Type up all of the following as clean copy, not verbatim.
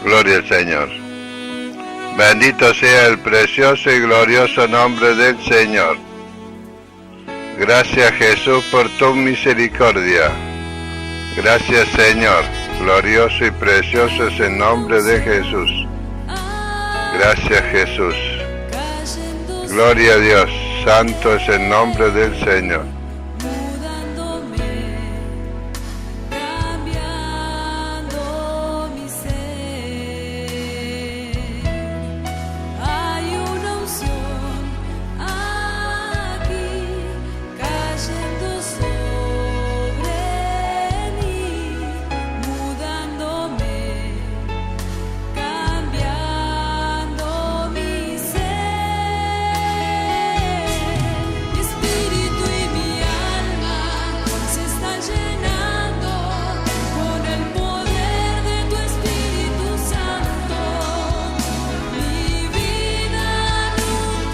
Gloria al Señor. Bendito sea el precioso y glorioso nombre del Señor. Gracias, Jesús, por tu misericordia. Gracias, Señor. Glorioso y precioso es el nombre de Jesús. Gracias, Jesús. Gloria a Dios. Santo es el nombre del Señor.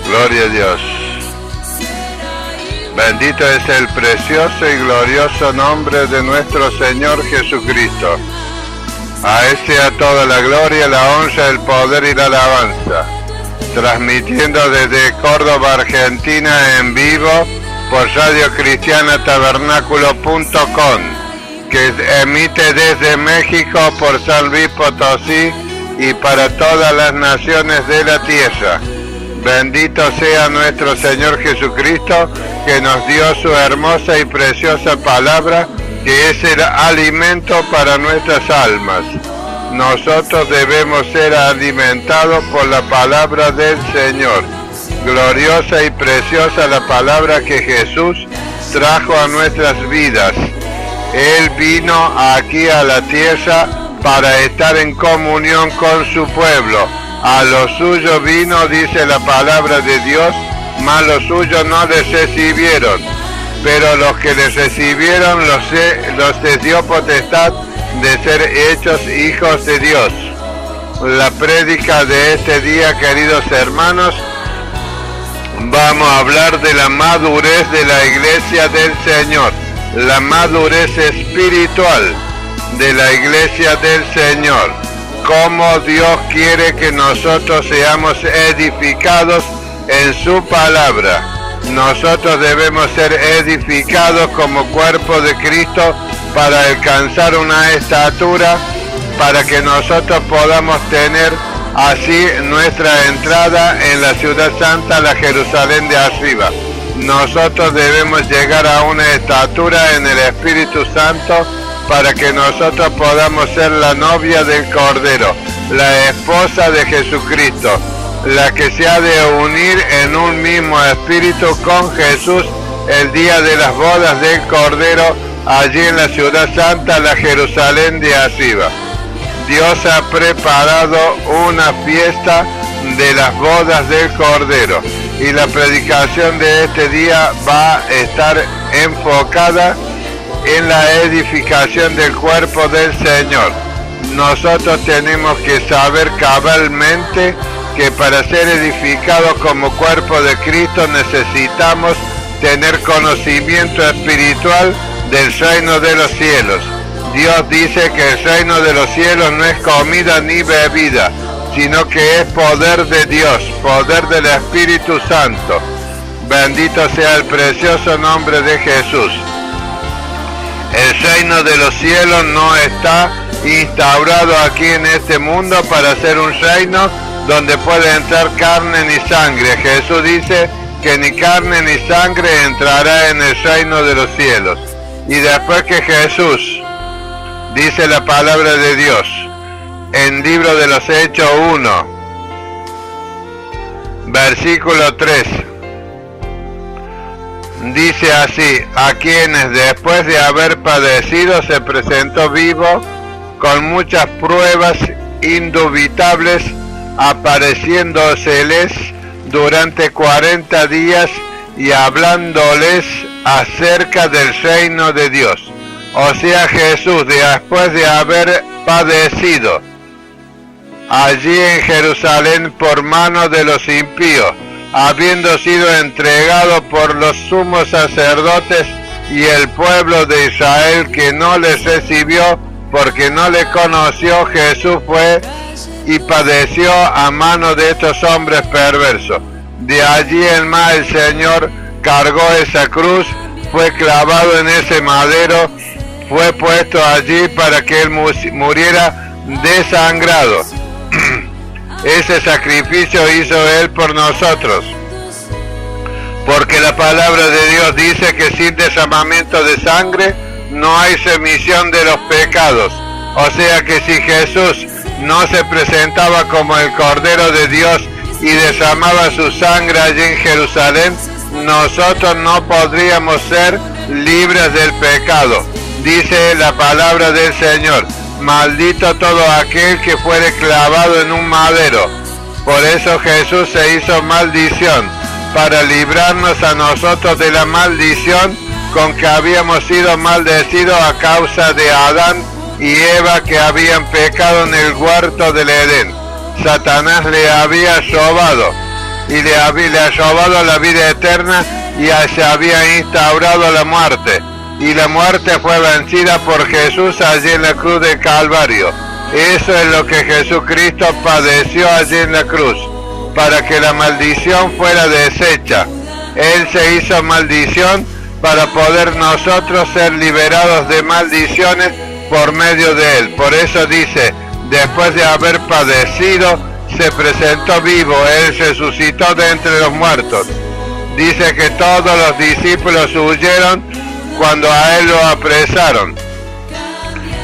Gloria a Dios. Bendito es el precioso y glorioso nombre de nuestro Señor Jesucristo. A Él sea toda la gloria, la honra, el poder y la alabanza. Transmitiendo desde Córdoba, Argentina, en vivo por Radio Cristiana Tabernáculo.com, que emite desde México por San Luis Potosí y para todas las naciones de la tierra. Bendito sea nuestro Señor Jesucristo, que nos dio su hermosa y preciosa palabra, que es el alimento para nuestras almas. Nosotros debemos ser alimentados por la palabra del Señor. Gloriosa y preciosa la palabra que Jesús trajo a nuestras vidas. Él vino aquí a la tierra para estar en comunión con su pueblo. A los suyos vino, dice la palabra de Dios, mas los suyos no les recibieron. Pero los que les recibieron los les dio potestad de ser hechos hijos de Dios. La prédica de este día, queridos hermanos, vamos a hablar de la madurez de la iglesia del Señor, la madurez espiritual de la iglesia del Señor. Cómo Dios quiere que nosotros seamos edificados en su palabra. Nosotros debemos ser edificados como cuerpo de Cristo para alcanzar una estatura, para que nosotros podamos tener así nuestra entrada en la ciudad santa, la Jerusalén de arriba. Nosotros debemos llegar a una estatura en el Espíritu Santo para que nosotros podamos ser la novia del Cordero, la esposa de Jesucristo, la que se ha de unir en un mismo espíritu con Jesús el día de las bodas del Cordero, allí en la ciudad santa, la Jerusalén de arriba. Dios ha preparado una fiesta de las bodas del Cordero, y la predicación de este día va a estar enfocada en la edificación del cuerpo del Señor. Nosotros tenemos que saber cabalmente que para ser edificados como cuerpo de Cristo necesitamos tener conocimiento espiritual del reino de los cielos. Dios dice que el reino de los cielos no es comida ni bebida, sino que es poder de Dios, poder del Espíritu Santo. Bendito sea el precioso nombre de Jesús. El reino de los cielos no está instaurado aquí en este mundo para ser un reino donde puede entrar carne ni sangre. Jesús dice que ni carne ni sangre entrará en el reino de los cielos. Y después que Jesús, dice la palabra de Dios, en libro de los Hechos 1, versículo 3, dice así: a quienes después de haber padecido se presentó vivo con muchas pruebas indubitables, apareciéndoseles durante 40 días y hablándoles acerca del reino de Dios. O sea, Jesús, después de haber padecido allí en Jerusalén por mano de los impíos, habiendo sido entregado por los sumos sacerdotes y el pueblo de Israel que no les recibió porque no le conoció, Jesús fue y padeció a mano de estos hombres perversos. De allí en más el Señor cargó esa cruz, fue clavado en ese madero, fue puesto allí para que él muriera desangrado. Ese sacrificio hizo él por nosotros, porque la palabra de Dios dice que sin derramamiento de sangre no hay remisión de los pecados. O sea que si Jesús no se presentaba como el Cordero de Dios y derramaba su sangre allí en Jerusalén, nosotros no podríamos ser libres del pecado. Dice la palabra del Señor: maldito todo aquel que fuere clavado en un madero. Por eso Jesús se hizo maldición, para librarnos a nosotros de la maldición con que habíamos sido maldecidos a causa de Adán y Eva, que habían pecado en el huerto del Edén. Satanás le había robado y le había robado la vida eterna y se había instaurado la muerte. Y la muerte fue vencida por Jesús allí en la cruz del Calvario. Eso es lo que Jesucristo padeció allí en la cruz, para que la maldición fuera deshecha. Él se hizo maldición para poder nosotros ser liberados de maldiciones por medio de él. Por eso dice, después de haber padecido, se presentó vivo, él resucitó de entre los muertos. Dice que todos los discípulos huyeron cuando a él lo apresaron.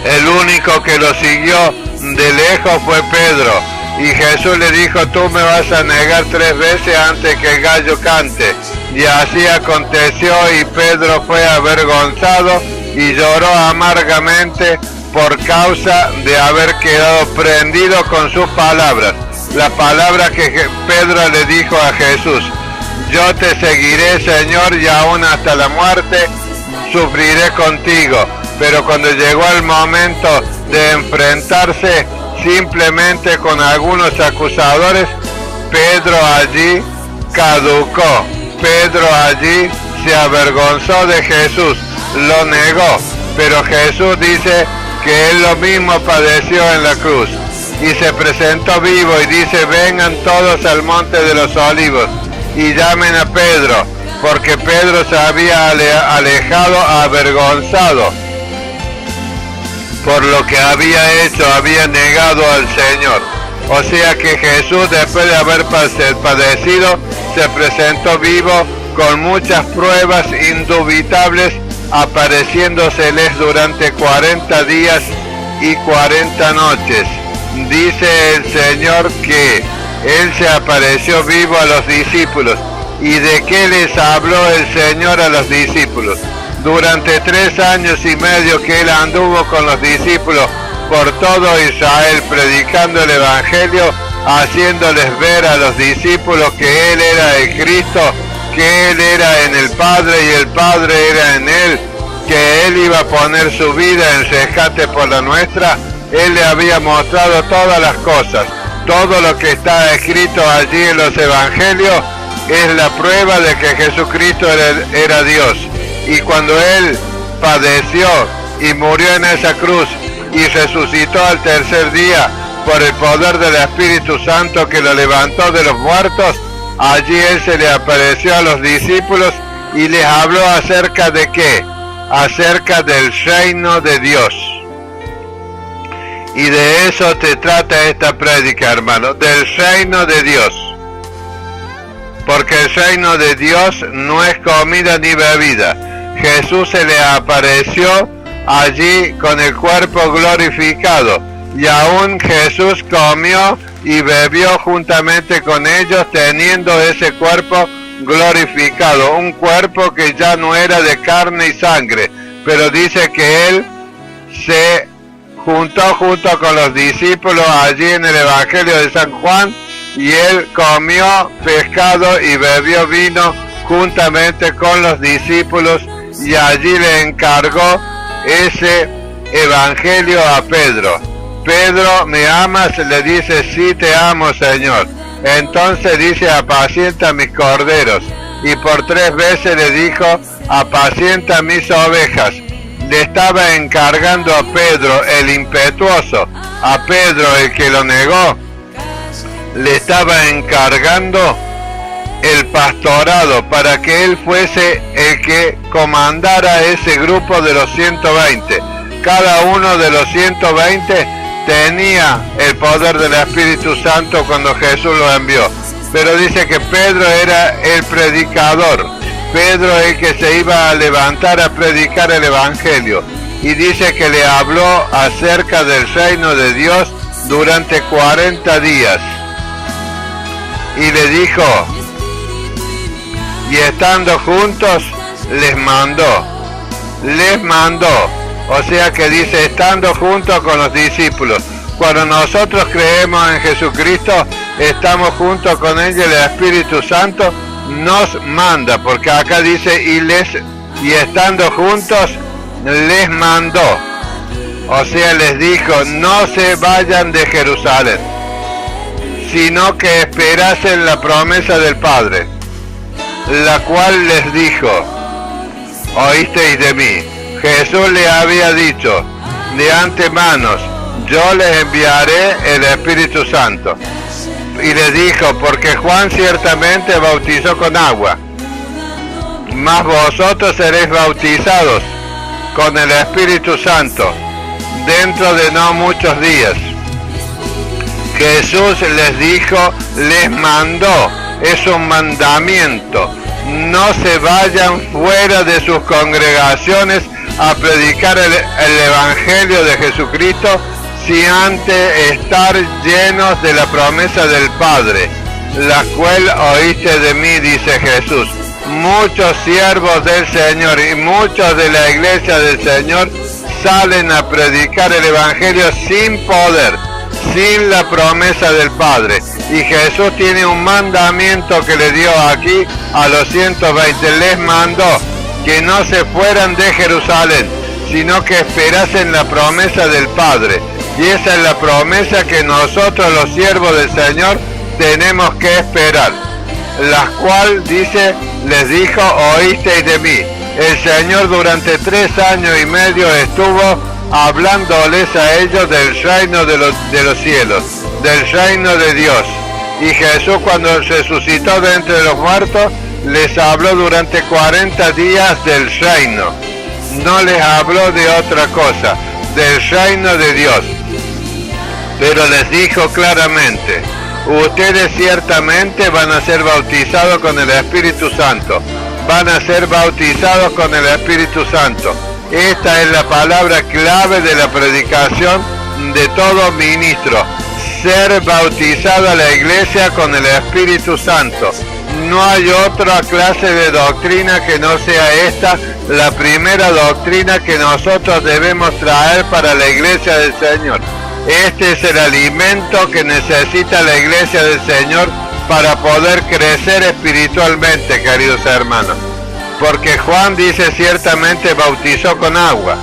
El único que lo siguió de lejos fue Pedro, y Jesús le dijo: tú me vas a negar 3 veces antes que el gallo cante. Y así aconteció, y Pedro fue avergonzado y lloró amargamente por causa de haber quedado prendido con sus palabras. La palabra que Pedro le dijo a Jesús: yo te seguiré, Señor, y aún hasta la muerte sufriré contigo. Pero cuando llegó el momento de enfrentarse simplemente con algunos acusadores, Pedro allí caducó. Pedro allí se avergonzó de Jesús, lo negó. Pero Jesús dice que él lo mismo padeció en la cruz y se presentó vivo, y dice: vengan todos al monte de los olivos y llamen a Pedro, porque Pedro se había alejado avergonzado por lo que había hecho, había negado al Señor. O sea que Jesús, después de haber padecido, se presentó vivo con muchas pruebas indubitables, apareciéndoseles durante 40 días y 40 noches. Dice el Señor que él se apareció vivo a los discípulos. ¿Y de qué les habló el Señor a los discípulos? Durante 3 años y medio que él anduvo con los discípulos por todo Israel, predicando el Evangelio, haciéndoles ver a los discípulos que él era el Cristo, que él era en el Padre y el Padre era en él, que él iba a poner su vida en rescate por la nuestra. Él le había mostrado todas las cosas. Todo lo que está escrito allí en los Evangelios es la prueba de que Jesucristo era Dios. Y cuando él padeció y murió en esa cruz y resucitó al tercer día por el poder del Espíritu Santo que lo levantó de los muertos, allí él se le apareció a los discípulos y les habló acerca de ¿qué? Acerca del reino de Dios. Y de eso te trata esta prédica, hermano, del reino de Dios. Porque el reino de Dios no es comida ni bebida. Jesús se le apareció allí con el cuerpo glorificado, y aún Jesús comió y bebió juntamente con ellos, teniendo ese cuerpo glorificado, un cuerpo que ya no era de carne y sangre, pero dice que él se juntó junto con los discípulos allí en el Evangelio de San Juan, y él comió pescado y bebió vino juntamente con los discípulos, y allí le encargó ese evangelio a Pedro. Pedro, ¿me amas? Le dice: sí, te amo, Señor. Entonces dice: apacienta mis corderos. Y por 3 veces le dijo: apacienta mis ovejas. Le estaba encargando a Pedro, el impetuoso, a Pedro, el que lo negó, le estaba encargando el pastorado para que él fuese el que comandara ese grupo de los 120. Cada uno de los 120 tenía el poder del Espíritu Santo cuando Jesús lo envió. Pero dice que Pedro era el predicador. Pedro el que se iba a levantar a predicar el Evangelio. Y dice que le habló acerca del reino de Dios durante 40 días. Y le dijo, y estando juntos les mandó. O sea que dice, estando juntos con los discípulos. Cuando nosotros creemos en Jesucristo, estamos juntos con Él y el Espíritu Santo nos manda, porque acá dice, y estando juntos les mandó. O sea, les dijo, no se vayan de Jerusalén, sino que esperasen la promesa del Padre, la cual les dijo, oísteis de mí. Jesús le había dicho de antemano, yo les enviaré el Espíritu Santo. Y les dijo, porque Juan ciertamente bautizó con agua, mas vosotros seréis bautizados con el Espíritu Santo dentro de no muchos días. Jesús les dijo, les mandó, es un mandamiento. No se vayan fuera de sus congregaciones a predicar el Evangelio de Jesucristo, si antes estar llenos de la promesa del Padre, la cual oíste de mí, dice Jesús. Muchos siervos del Señor y muchos de la iglesia del Señor salen a predicar el Evangelio sin poder, sin la promesa del Padre. Y Jesús tiene un mandamiento que le dio aquí a los 120. Les mandó que no se fueran de Jerusalén, sino que esperasen la promesa del Padre. Y esa es la promesa que nosotros los siervos del Señor tenemos que esperar, la cual dice, les dijo, oísteis de mí. El Señor durante 3 años y medio estuvo hablándoles a ellos del reino de los cielos, del reino de Dios. Y Jesús, cuando resucitó de entre los muertos, les habló durante 40 días del reino. No les habló de otra cosa, del reino de Dios. Pero les dijo claramente, ustedes ciertamente van a ser bautizados con el Espíritu Santo. Van a ser bautizados con el Espíritu Santo. Esta es la palabra clave de la predicación de todo ministro. Ser bautizada la iglesia con el Espíritu Santo. No hay otra clase de doctrina que no sea esta, la primera doctrina que nosotros debemos traer para la iglesia del Señor. Este es el alimento que necesita la iglesia del Señor para poder crecer espiritualmente, queridos hermanos. Porque Juan dice ciertamente bautizó con agua.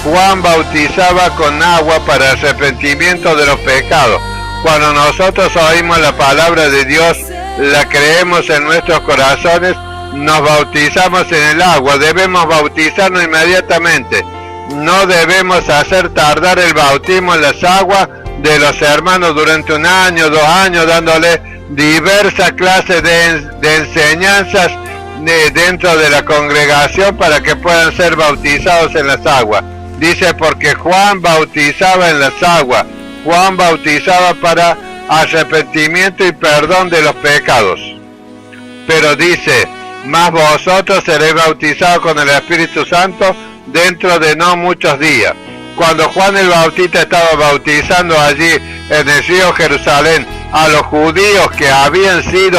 Juan bautizaba con agua para arrepentimiento de los pecados. Cuando nosotros oímos la palabra de Dios, la creemos en nuestros corazones, nos bautizamos en el agua. Debemos bautizarnos inmediatamente. No debemos hacer tardar el bautismo en las aguas de los hermanos durante 1 año, 2 años, dándole diversas clases de enseñanzas dentro de la congregación para que puedan ser bautizados en las aguas. Dice, porque Juan bautizaba en las aguas. Juan bautizaba para arrepentimiento y perdón de los pecados. Pero dice, mas vosotros seréis bautizados con el Espíritu Santo dentro de no muchos días. Cuando Juan el Bautista estaba bautizando allí en el río Jerusalén a los judíos que habían sido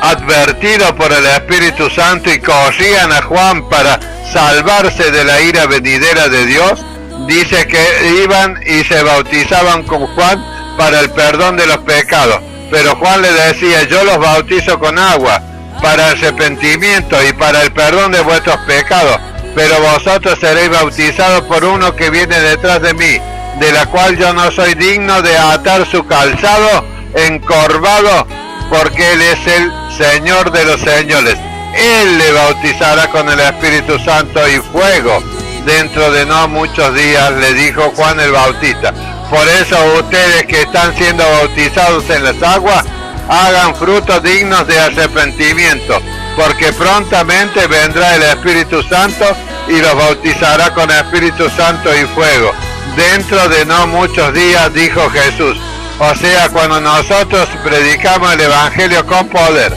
advertidos por el Espíritu Santo y corrían a Juan para salvarse de la ira venidera de Dios, dice que iban y se bautizaban con Juan para el perdón de los pecados. Pero Juan le decía, yo los bautizo con agua para arrepentimiento y para el perdón de vuestros pecados, pero vosotros seréis bautizados por uno que viene detrás de mí, de la cual yo no soy digno de atar su calzado encorvado, porque Él es el Señor de los señores. Él le bautizará con el Espíritu Santo y fuego dentro de no muchos días, le dijo Juan el Bautista. Por eso ustedes que están siendo bautizados en las aguas, hagan frutos dignos de arrepentimiento, porque prontamente vendrá el Espíritu Santo y los bautizará con Espíritu Santo y fuego. Dentro de no muchos días, dijo Jesús. O sea, cuando nosotros predicamos el Evangelio con poder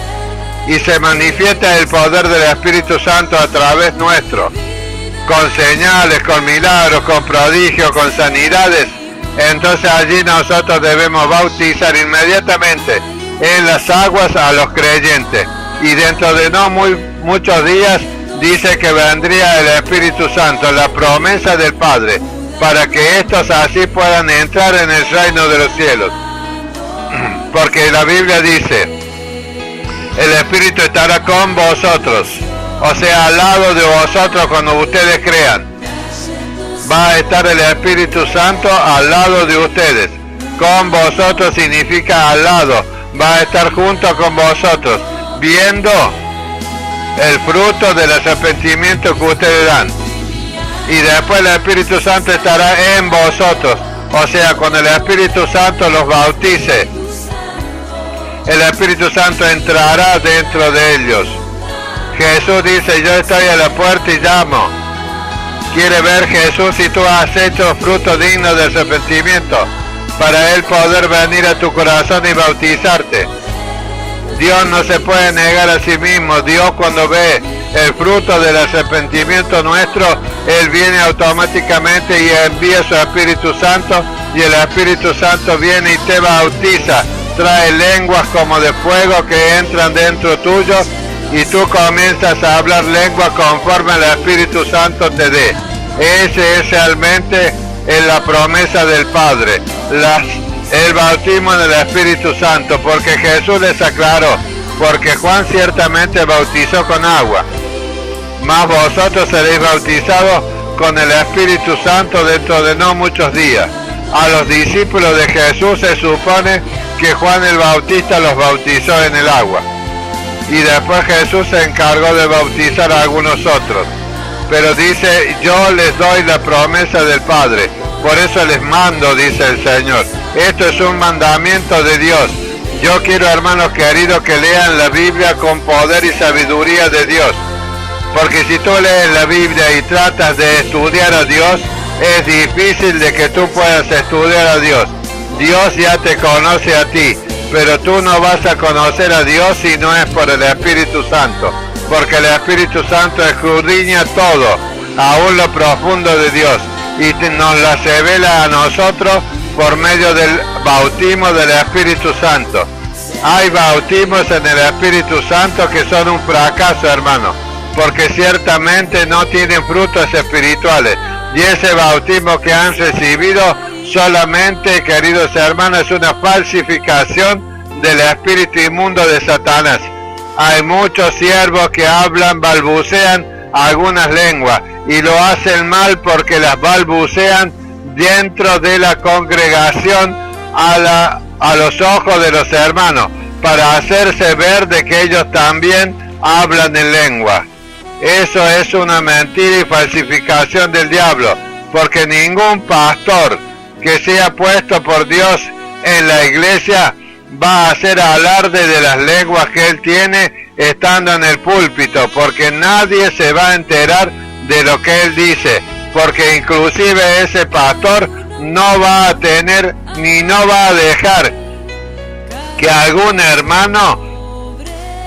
y se manifiesta el poder del Espíritu Santo a través nuestro, con señales, con milagros, con prodigios, con sanidades, entonces allí nosotros debemos bautizar inmediatamente en las aguas a los creyentes. Y dentro de no muchos días dice que vendría el Espíritu Santo, la promesa del Padre, para que estos así puedan entrar en el reino de los cielos. Porque la Biblia dice, el Espíritu estará con vosotros, o sea, al lado de vosotros cuando ustedes crean. Va a estar el Espíritu Santo al lado de ustedes. Con vosotros significa al lado, va a estar junto con vosotros, viendo el fruto del arrepentimiento que ustedes dan. Y después el Espíritu Santo estará en vosotros, o sea, cuando el Espíritu Santo los bautice, el Espíritu Santo entrará dentro de ellos. Jesús dice, yo estoy a la puerta y llamo. Quiere ver Jesús si tú has hecho fruto digno de arrepentimiento, para Él poder venir a tu corazón y bautizarte. Dios no se puede negar a sí mismo. Dios, cuando ve el fruto del arrepentimiento nuestro, Él viene automáticamente y envía su Espíritu Santo, y el Espíritu Santo viene y te bautiza. Trae lenguas como de fuego que entran dentro tuyo, y tú comienzas a hablar lengua conforme el Espíritu Santo te dé. Ese es realmente la promesa del Padre, el bautismo en el Espíritu Santo, porque Jesús les aclaró, porque Juan ciertamente bautizó con agua, mas vosotros seréis bautizados con el Espíritu Santo dentro de no muchos días. A los discípulos de Jesús se supone que Juan el Bautista los bautizó en el agua, y después Jesús se encargó de bautizar a algunos otros. Pero dice, yo les doy la promesa del Padre, por eso les mando, dice el Señor. Esto es un mandamiento de Dios. Yo quiero, hermanos queridos, que lean la Biblia con poder y sabiduría de Dios. Porque si tú lees la Biblia y tratas de estudiar a Dios, es difícil de que tú puedas estudiar a Dios. Dios ya te conoce a ti, pero tú no vas a conocer a Dios si no es por el Espíritu Santo. Porque el Espíritu Santo escudriña todo, aún lo profundo de Dios, y nos la revela a nosotros por medio del bautismo del Espíritu Santo. Hay bautismos en el Espíritu Santo que son un fracaso, hermano, porque ciertamente no tienen frutos espirituales. Y ese bautismo que han recibido solamente, queridos hermanos, es una falsificación del espíritu inmundo de Satanás. Hay muchos siervos que hablan, balbucean algunas lenguas, y lo hacen mal porque las balbucean dentro de la congregación a los ojos de los hermanos, para hacerse ver de que ellos también hablan en lengua. Eso es una mentira y falsificación del diablo, porque ningún pastor que sea puesto por Dios en la iglesia va a hacer alarde de las lenguas que él tiene estando en el púlpito, porque nadie se va a enterar de lo que él dice, porque inclusive ese pastor no va a tener ni no va a dejar que algún hermano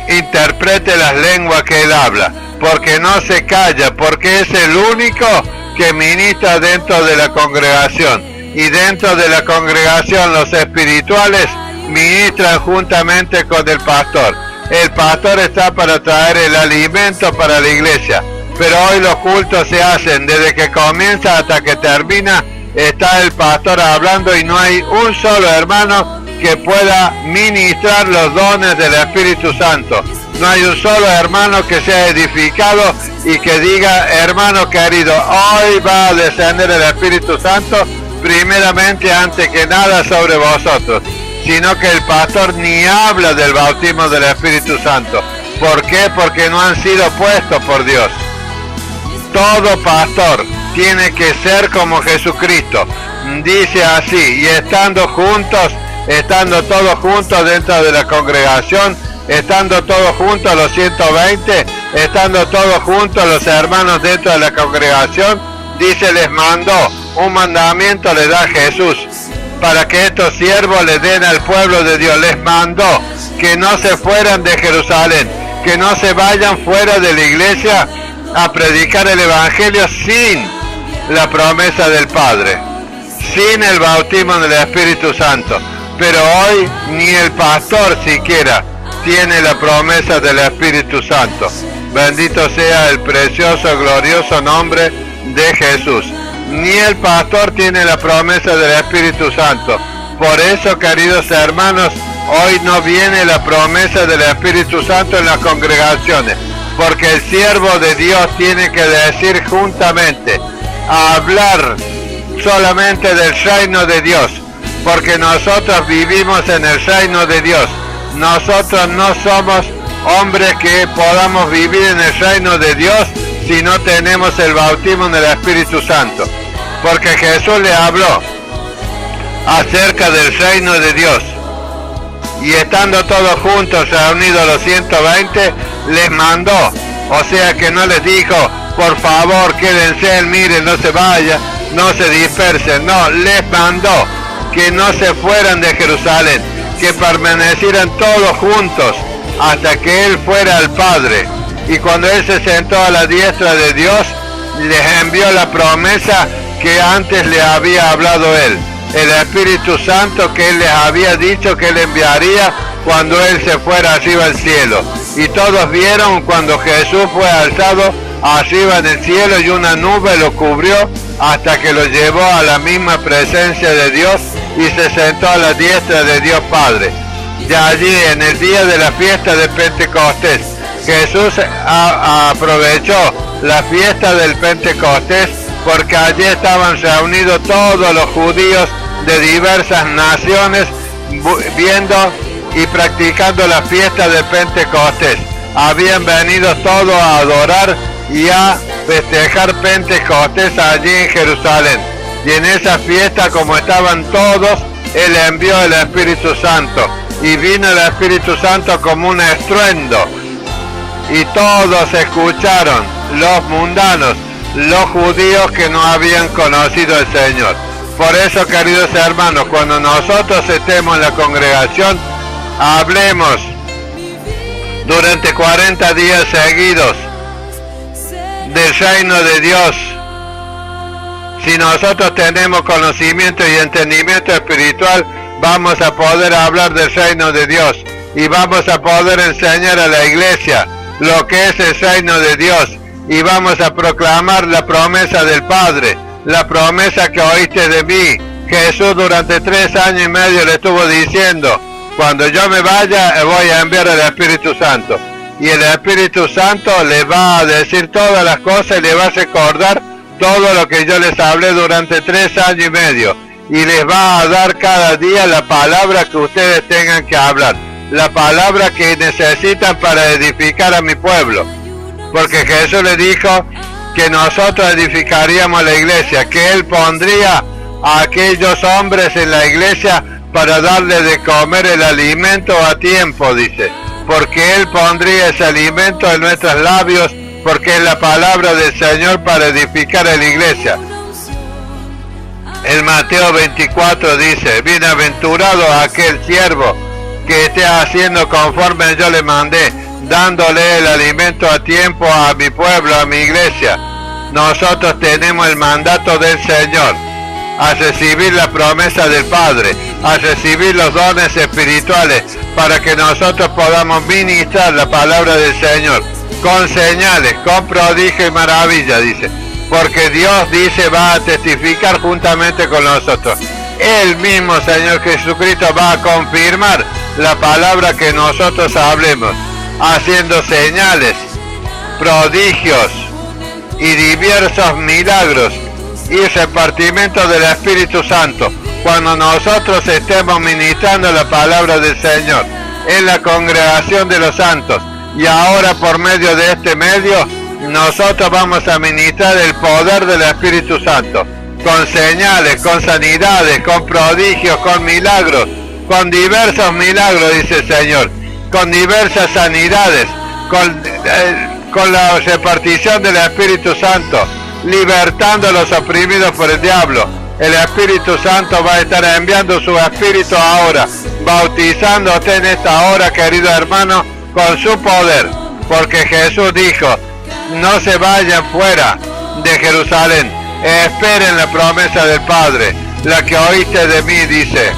interprete las lenguas que él habla, porque no se calla, porque es el único que ministra dentro de la congregación, y dentro de la congregación los espirituales ministran juntamente con el pastor. El pastor está para traer el alimento para la iglesia, pero hoy los cultos se hacen desde que comienza hasta que termina, está el pastor hablando y no hay un solo hermano que pueda ministrar los dones del Espíritu Santo. No hay un solo hermano que sea edificado y que diga, hermano querido, hoy va a descender el Espíritu Santo primeramente, antes que nada, sobre vosotros. Sino que el pastor ni habla del bautismo del Espíritu Santo. ¿Por qué? Porque no han sido puestos por Dios. Todo pastor tiene que ser como Jesucristo. dice así: y estando todos juntos dentro de la congregación, estando todos juntos los 120, estando todos juntos los hermanos dentro de la congregación, dice, les mandó un mandamiento, le da Jesús, para que estos siervos le den al pueblo de Dios. Les mandó que no se fueran de Jerusalén, que no se vayan fuera de la iglesia a predicar el evangelio sin la promesa del Padre, sin el bautismo del Espíritu Santo. Pero hoy ni el pastor siquiera tiene la promesa del Espíritu Santo. Bendito sea el precioso, glorioso nombre de Jesús. Ni el pastor tiene la promesa del Espíritu Santo. Por eso, queridos hermanos, hoy no viene la promesa del Espíritu Santo en las congregaciones, porque el siervo de Dios tiene que decir juntamente, hablar solamente del reino de Dios, porque nosotros vivimos en el reino de Dios. Nosotros no somos hombres que podamos vivir en el reino de Dios si no tenemos el bautismo del Espíritu Santo, porque Jesús le habló acerca del reino de Dios, y estando todos juntos reunidos los 120, les mandó, o sea que no les dijo, por favor quédense, miren, no se vayan, no se dispersen, no, les mandó que no se fueran de Jerusalén, que permanecieran todos juntos hasta que Él fuera al Padre. Y cuando Él se sentó a la diestra de Dios, les envió la promesa que antes le había hablado Él, el Espíritu Santo que Él les había dicho que Él enviaría cuando Él se fuera arriba al cielo. Y todos vieron cuando Jesús fue alzado arriba en el cielo y una nube lo cubrió hasta que lo llevó a la misma presencia de Dios y se sentó a la diestra de Dios Padre. De allí, en el día de la fiesta de Pentecostés, Jesús aprovechó la fiesta del Pentecostés porque allí estaban reunidos todos los judíos de diversas naciones viendo y practicando la fiesta de Pentecostés. Habían venido todos a adorar y a festejar Pentecostés allí en Jerusalén. Y en esa fiesta, como estaban todos, Él envió el Espíritu Santo. Y vino el Espíritu Santo como un estruendo. Y todos escucharon, los mundanos, los judíos que no habían conocido al Señor. Por eso, queridos hermanos, cuando nosotros estemos en la congregación, hablemos durante 40 días seguidos del reino de Dios. Si nosotros tenemos conocimiento y entendimiento espiritual, vamos a poder hablar del reino de Dios y vamos a poder enseñar a la iglesia lo que es el reino de Dios, y vamos a proclamar la promesa del Padre, la promesa que oíste de mí. Jesús durante 3 años y medio le estuvo diciendo, cuando yo me vaya voy a enviar el Espíritu Santo, y el Espíritu Santo le va a decir todas las cosas y le va a recordar todo lo que yo les hablé durante 3 años y medio, y les va a dar cada día la palabra que ustedes tengan que hablar, la palabra que necesitan para edificar a mi pueblo, porque Jesús le dijo que nosotros edificaríamos la iglesia, que Él pondría a aquellos hombres en la iglesia para darle de comer el alimento a tiempo, dice, porque Él pondría ese alimento en nuestros labios, porque es la palabra del Señor para edificar a la iglesia. En Mateo 24 dice, bienaventurado aquel siervo que esté haciendo conforme yo le mandé, dándole el alimento a tiempo a mi pueblo, a mi iglesia. Nosotros tenemos el mandato del Señor a recibir la promesa del Padre, a recibir los dones espirituales para que nosotros podamos ministrar la palabra del Señor con señales, con prodigio y maravilla, dice, porque Dios dice va a testificar juntamente con nosotros. El mismo Señor Jesucristo va a confirmar la palabra que nosotros hablemos, haciendo señales, prodigios y diversos milagros y repartimiento del Espíritu Santo cuando nosotros estemos ministrando la palabra del Señor en la congregación de los santos. Y ahora, por medio de este medio, nosotros vamos a ministrar el poder del Espíritu Santo. con señales, con sanidades, con prodigios, con milagros, con diversos milagros, dice el Señor, con diversas sanidades, con la repartición del Espíritu Santo, libertando a los oprimidos por el diablo. El Espíritu Santo va a estar enviando su Espíritu ahora, bautizándote en esta hora, querido hermano, con su poder, porque Jesús dijo, no se vayan fuera de Jerusalén, esperen la promesa del Padre, la que oíste de mí, dice,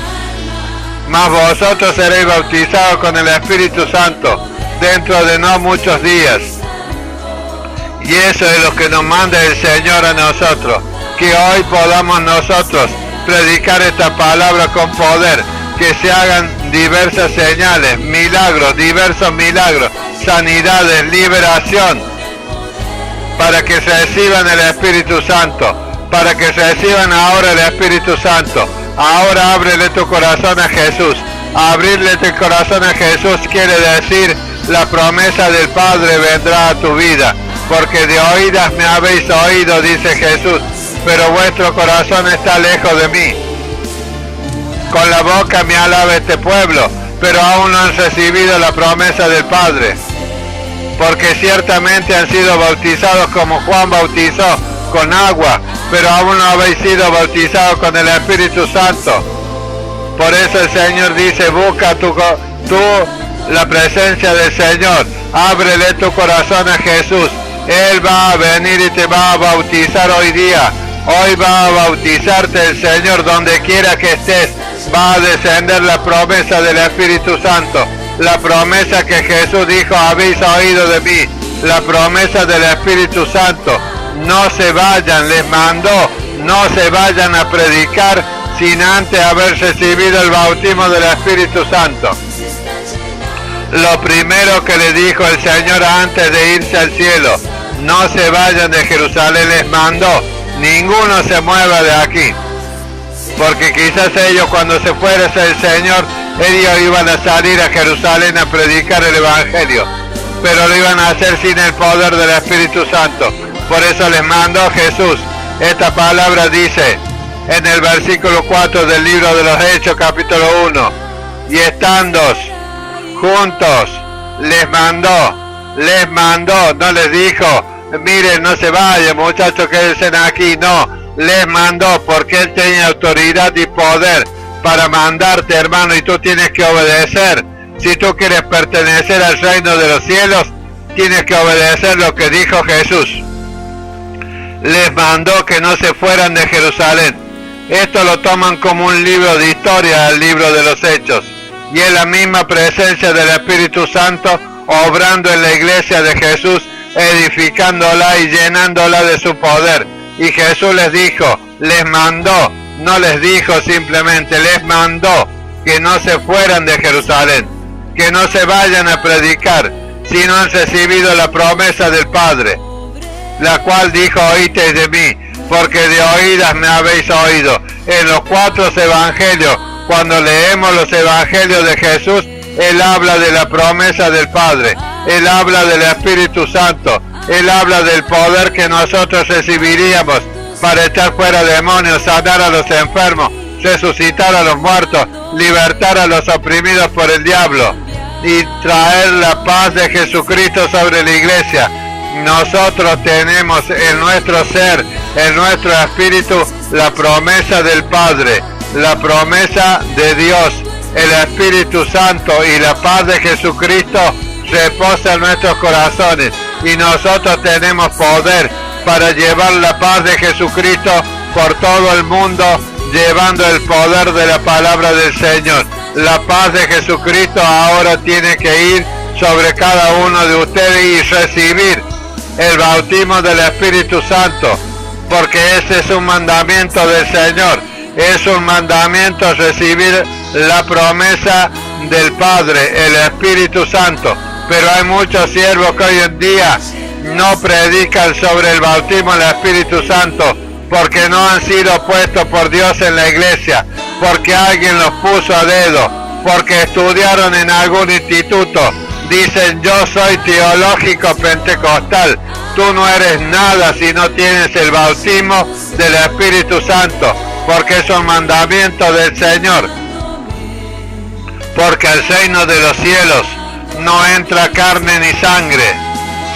mas vosotros seréis bautizados con el Espíritu Santo dentro de no muchos días. Y eso es lo que nos manda el Señor a nosotros, que hoy podamos nosotros predicar esta palabra con poder, que se hagan diversas señales, milagros, diversos milagros, sanidades, liberación, para que reciban el Espíritu Santo, para que reciban ahora el Espíritu Santo. Ahora ábrele tu corazón a Jesús. Abrirle tu corazón a Jesús quiere decir la promesa del Padre vendrá a tu vida, porque de oídas me habéis oído, dice Jesús, pero vuestro corazón está lejos de mí. Con la boca me alaba este pueblo, pero aún no han recibido la promesa del Padre, porque ciertamente han sido bautizados como Juan bautizó con agua, pero aún no habéis sido bautizados con el Espíritu Santo. Por eso el Señor dice, busca tú la presencia del Señor, ábrele tu corazón a Jesús. Él va a venir y te va a bautizar hoy día. Hoy va a bautizarte el Señor donde quiera que estés. Va a descender la promesa del Espíritu Santo. La promesa que Jesús dijo, habéis oído de mí. La promesa del Espíritu Santo. No se vayan, les mandó, no se vayan a predicar sin antes haber recibido el bautismo del Espíritu Santo. Lo primero que le dijo el Señor antes de irse al cielo, no se vayan de Jerusalén, les mandó, ninguno se mueva de aquí. Porque quizás ellos cuando se fuera el Señor, ellos iban a salir a Jerusalén a predicar el Evangelio, pero lo iban a hacer sin el poder del Espíritu Santo. Por eso les mandó Jesús. Esta palabra dice en el versículo 4 del libro de los Hechos, capítulo 1, y estando juntos, les mandó, no les dijo, miren, no se vayan muchachos, quédense aquí, no, les mandó, porque Él tenía autoridad y poder para mandarte, hermano, y tú tienes que obedecer. Si tú quieres pertenecer al reino de los cielos, tienes que obedecer lo que dijo Jesús. Les mandó que no se fueran de Jerusalén. Esto lo toman como un libro de historia, el libro de los Hechos. Y es la misma presencia del Espíritu Santo obrando en la iglesia de Jesús, edificándola y llenándola de su poder. Y Jesús les dijo, les mandó, no les dijo simplemente, les mandó que no se fueran de Jerusalén, que no se vayan a predicar, si no han recibido la promesa del Padre, la cual dijo, oísteis de mí, porque de oídas me habéis oído. En los 4 evangelios, cuando leemos los evangelios de Jesús, Él habla de la promesa del Padre, Él habla del Espíritu Santo, Él habla del poder que nosotros recibiríamos para echar fuera demonios, sanar a los enfermos, resucitar a los muertos, libertar a los oprimidos por el diablo y traer la paz de Jesucristo sobre la iglesia. Nosotros tenemos en nuestro ser, en nuestro espíritu, la promesa del Padre, la promesa de Dios, el Espíritu Santo y la paz de Jesucristo reposa en nuestros corazones y nosotros tenemos poder para llevar la paz de Jesucristo por todo el mundo, llevando el poder de la palabra del Señor. La paz de Jesucristo ahora tiene que ir sobre cada uno de ustedes y recibir el bautismo del Espíritu Santo, porque ese es un mandamiento del Señor, es un mandamiento recibir la promesa del Padre, el Espíritu Santo. Pero hay muchos siervos que hoy en día no predican sobre el bautismo del Espíritu Santo, porque no han sido puestos por Dios en la iglesia, porque alguien los puso a dedo, porque estudiaron en algún instituto. Dicen, yo soy teológico pentecostal. Tú no eres nada si no tienes el bautismo del Espíritu Santo, porque es un mandamiento del Señor. Porque al reino de los cielos no entra carne ni sangre,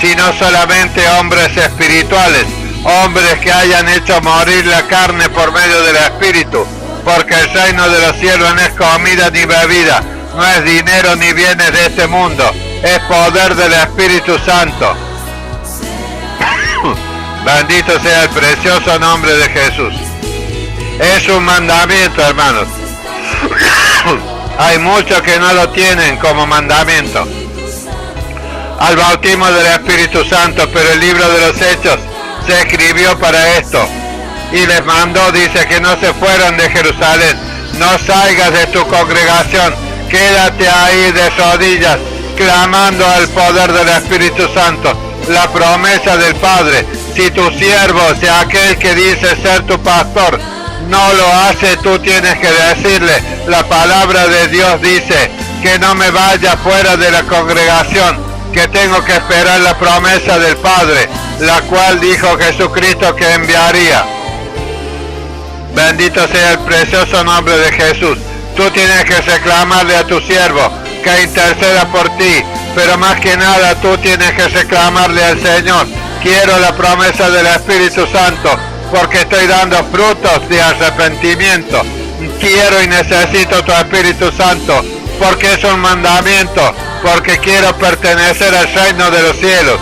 sino solamente hombres espirituales, hombres que hayan hecho morir la carne por medio del Espíritu, porque el reino de los cielos no es comida ni bebida, no es dinero ni bienes de este mundo, es poder del Espíritu Santo. Bendito sea el precioso nombre de Jesús. Es un mandamiento, hermanos. Hay muchos que no lo tienen como mandamiento. Al bautismo del Espíritu Santo, pero el libro de los Hechos se escribió para esto. Y les mandó, dice, que no se fueran de Jerusalén, no salgas de tu congregación, quédate ahí de rodillas, clamando al poder del Espíritu Santo, la promesa del Padre. Si tu siervo, o sea aquel que dice ser tu pastor, no lo hace, tú tienes que decirle, la palabra de Dios dice que no me vaya fuera de la congregación, que tengo que esperar la promesa del Padre, la cual dijo Jesucristo que enviaría. Bendito sea el precioso nombre de Jesús. Tú tienes que reclamarle a tu siervo que interceda por ti, pero más que nada tú tienes que reclamarle al Señor. Quiero la promesa del Espíritu Santo, porque estoy dando frutos de arrepentimiento. Quiero y necesito tu Espíritu Santo, porque es un mandamiento, porque quiero pertenecer al reino de los cielos.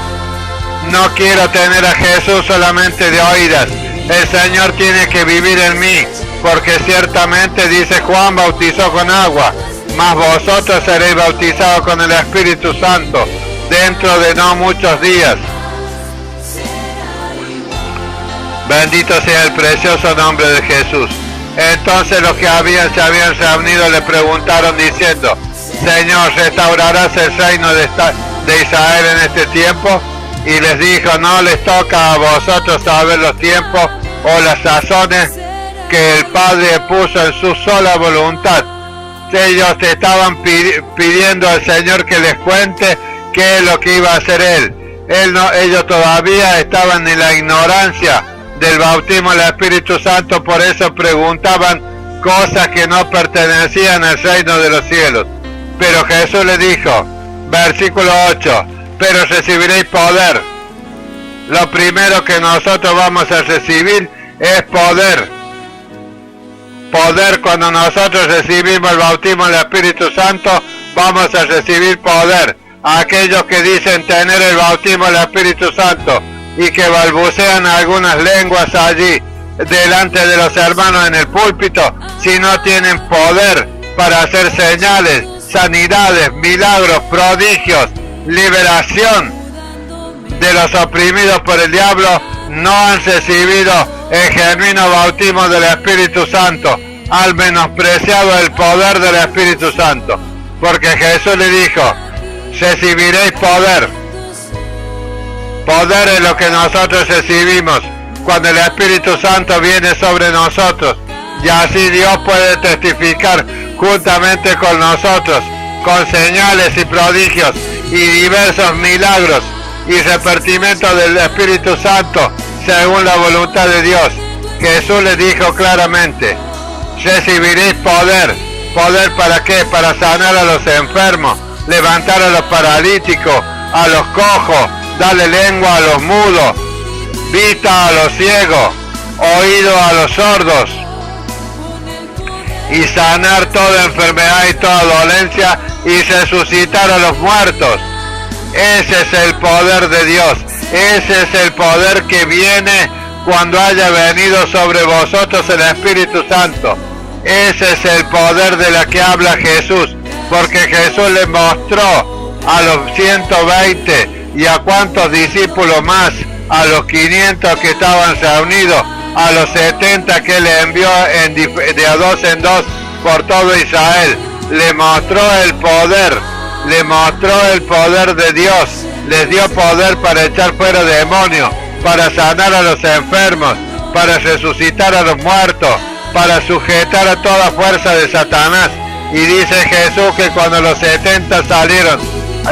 No quiero tener a Jesús solamente de oídas. El Señor tiene que vivir en mí, porque ciertamente dice Juan bautizó con agua, mas vosotros seréis bautizados con el Espíritu Santo dentro de no muchos días. Bendito sea el precioso nombre de Jesús. Entonces los que se habían reunido le preguntaron diciendo, Señor, ¿restaurarás el reino de Israel en este tiempo? Y les dijo, no les toca a vosotros saber los tiempos o las sazones que el Padre puso en su sola voluntad. Ellos te estaban pidiendo al Señor que les cuente qué es lo que iba a hacer Él. Ellos todavía estaban en la ignorancia del bautismo del Espíritu Santo, por eso preguntaban cosas que no pertenecían al reino de los cielos. Pero Jesús le dijo, versículo 8, pero recibiréis poder. Lo primero que nosotros vamos a recibir es poder. Poder, cuando nosotros recibimos el bautismo del Espíritu Santo, vamos a recibir poder. Aquellos que dicen tener el bautismo del Espíritu Santo y que balbucean algunas lenguas allí delante de los hermanos en el púlpito, si no tienen poder para hacer señales, sanidades, milagros, prodigios, liberación de los oprimidos por el diablo, no han recibido el genuino bautismo del Espíritu Santo, al menospreciado el poder del Espíritu Santo. Porque Jesús le dijo, recibiréis poder. Poder es lo que nosotros recibimos cuando el Espíritu Santo viene sobre nosotros, y así Dios puede testificar juntamente con nosotros, con señales y prodigios y diversos milagros y repartimiento del Espíritu Santo según la voluntad de Dios. Jesús le dijo claramente, recibiréis poder. ¿Poder para qué? Para sanar a los enfermos, levantar a los paralíticos, a los cojos, darle lengua a los mudos, vista a los ciegos, oído a los sordos, y sanar toda enfermedad y toda dolencia, y resucitar a los muertos. Ese es el poder de Dios. Ese es el poder que viene cuando haya venido sobre vosotros el Espíritu Santo. Ese es el poder de la que habla Jesús, porque Jesús le mostró a los 120 y a cuántos discípulos más, a los 500 que estaban reunidos, a los 70 que le envió de a dos en dos por todo Israel. Le mostró el poder, le mostró el poder de Dios, les dio poder para echar fuera demonios, para sanar a los enfermos, para resucitar a los muertos, para sujetar a toda fuerza de Satanás. Y dice Jesús que cuando los 70 salieron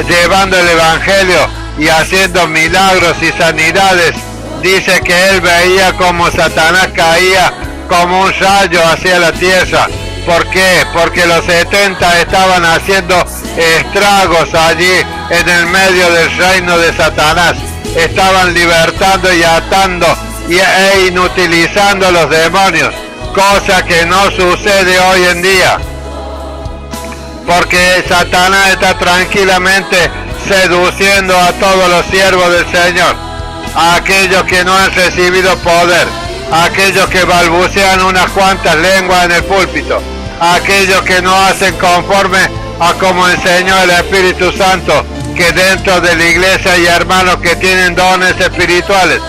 llevando el Evangelio y haciendo milagros y sanidades dice que él veía como Satanás caía como un rayo hacia la tierra. ¿Por qué? Porque los 70 estaban haciendo estragos allí en el medio del reino de Satanás. Estaban libertando y atando e inutilizando a los demonios, cosa que no sucede hoy en día. Porque Satanás está tranquilamente seduciendo a todos los siervos del Señor, a aquellos que no han recibido poder, a aquellos que balbucean unas cuantas lenguas en el púlpito, a aquellos que no hacen conforme a como enseñó el Espíritu Santo, que dentro de la iglesia hay hermanos que tienen dones espirituales.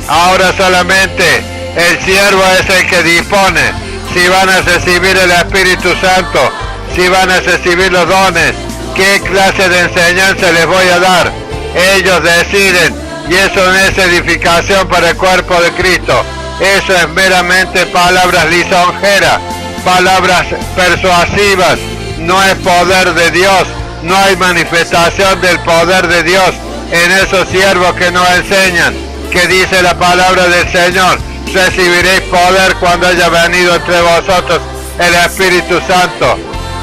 Ahora solamente el siervo es el que dispone si van a recibir el Espíritu Santo, si van a recibir los dones, qué clase de enseñanza les voy a dar. Ellos deciden, y eso no es edificación para el cuerpo de Cristo. Eso es meramente palabras lisonjeras, palabras persuasivas. No es poder de Dios, no hay manifestación del poder de Dios en esos siervos que nos enseñan, que dice la palabra del Señor: recibiréis poder cuando haya venido entre vosotros el Espíritu Santo.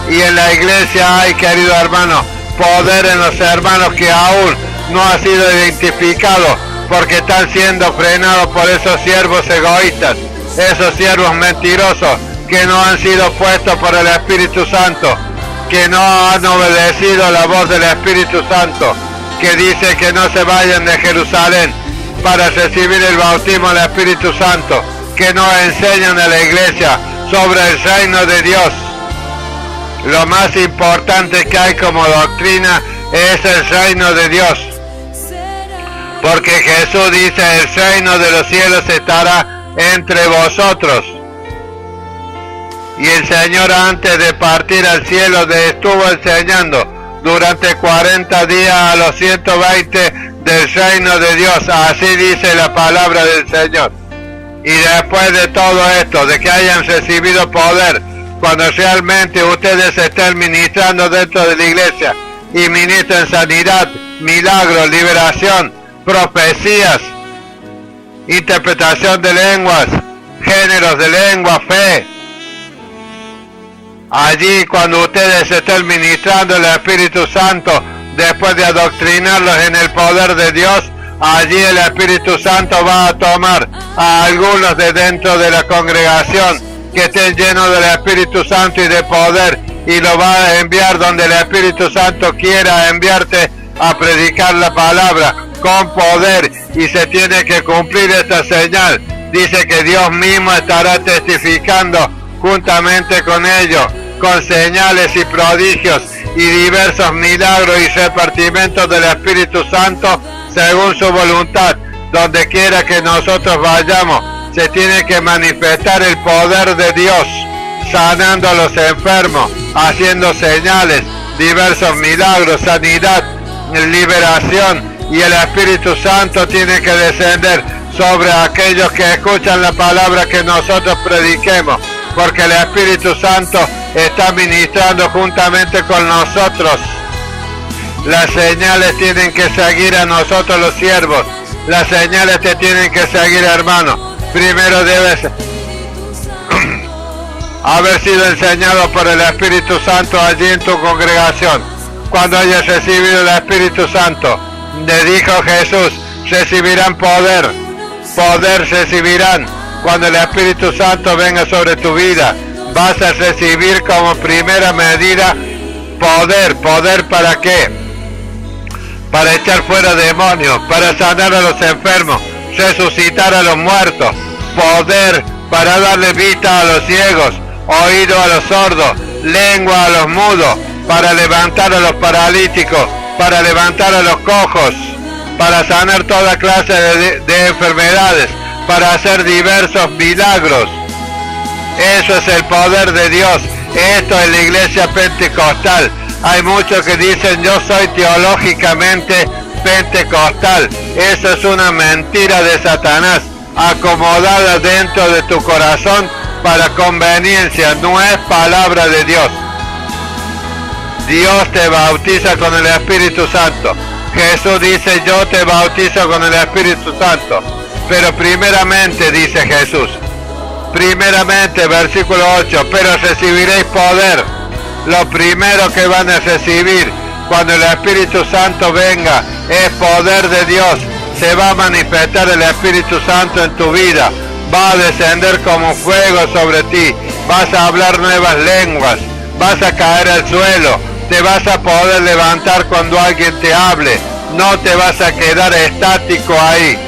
Y en la iglesia hay, querido hermano, poder en los hermanos que aún no ha sido identificado, porque están siendo frenados por esos siervos egoístas, esos siervos mentirosos que no han sido puestos por el Espíritu Santo, que no han obedecido la voz del Espíritu Santo, que dice que no se vayan de Jerusalén para recibir el bautismo del Espíritu Santo, que no enseñan a la iglesia sobre el reino de Dios. Lo más importante que hay como doctrina es el reino de Dios, porque Jesús dice: el reino de los cielos estará entre vosotros. Y el Señor, antes de partir al cielo, estuvo enseñando durante 40 días a los 120 del reino de Dios. Así dice la palabra del Señor. Y después de todo esto, de que hayan recibido poder, cuando realmente ustedes estén ministrando dentro de la iglesia y ministren sanidad, milagros, liberación, profecías, interpretación de lenguas, géneros de lengua, fe. Allí, cuando ustedes estén ministrando el Espíritu Santo, después de adoctrinarlos en el poder de Dios, allí el Espíritu Santo va a tomar a algunos de dentro de la congregación que estén llenos del Espíritu Santo y de poder, y lo va a enviar donde el Espíritu Santo quiera enviarte a predicar la palabra con poder, y se tiene que cumplir esta señal. Dice que Dios mismo estará testificando juntamente con ellos, con señales y prodigios y diversos milagros y repartimientos del Espíritu Santo según su voluntad. Donde quiera que nosotros vayamos, se tiene que manifestar el poder de Dios, sanando a los enfermos, haciendo señales, diversos milagros, sanidad, liberación, y el Espíritu Santo tiene que descender sobre aquellos que escuchan la palabra que nosotros prediquemos, porque el Espíritu Santo está ministrando juntamente con nosotros. Las señales tienen que seguir a nosotros los siervos, las señales te tienen que seguir, hermano. Primero debes haber sido enseñado por el Espíritu Santo allí en tu congregación. Cuando hayas recibido el Espíritu Santo, le dijo Jesús: recibirán poder, poder recibirán. Cuando el Espíritu Santo venga sobre tu vida, vas a recibir como primera medida poder. ¿Poder para qué? Para echar fuera demonios, para sanar a los enfermos, resucitar a los muertos. Poder para darle vista a los ciegos, oído a los sordos, lengua a los mudos, para levantar a los paralíticos, para levantar a los cojos, para sanar toda clase de enfermedades, para hacer diversos milagros. Eso es el poder de Dios. Esto es la iglesia pentecostal. Hay muchos que dicen: yo soy teológicamente pentecostal. Eso es una mentira de Satanás, acomodada dentro de tu corazón para conveniencia. No es palabra de Dios. Dios te bautiza con el Espíritu Santo, Jesús dice, yo te bautizo con el Espíritu Santo. Pero primeramente, dice Jesús, primeramente, versículo 8, pero recibiréis poder. Lo primero que van a recibir cuando el Espíritu Santo venga es poder de Dios. Se va a manifestar el Espíritu Santo en tu vida. Va a descender como fuego sobre ti. Vas a hablar nuevas lenguas. Vas a caer al suelo. Te vas a poder levantar cuando alguien te hable. No te vas a quedar estático ahí.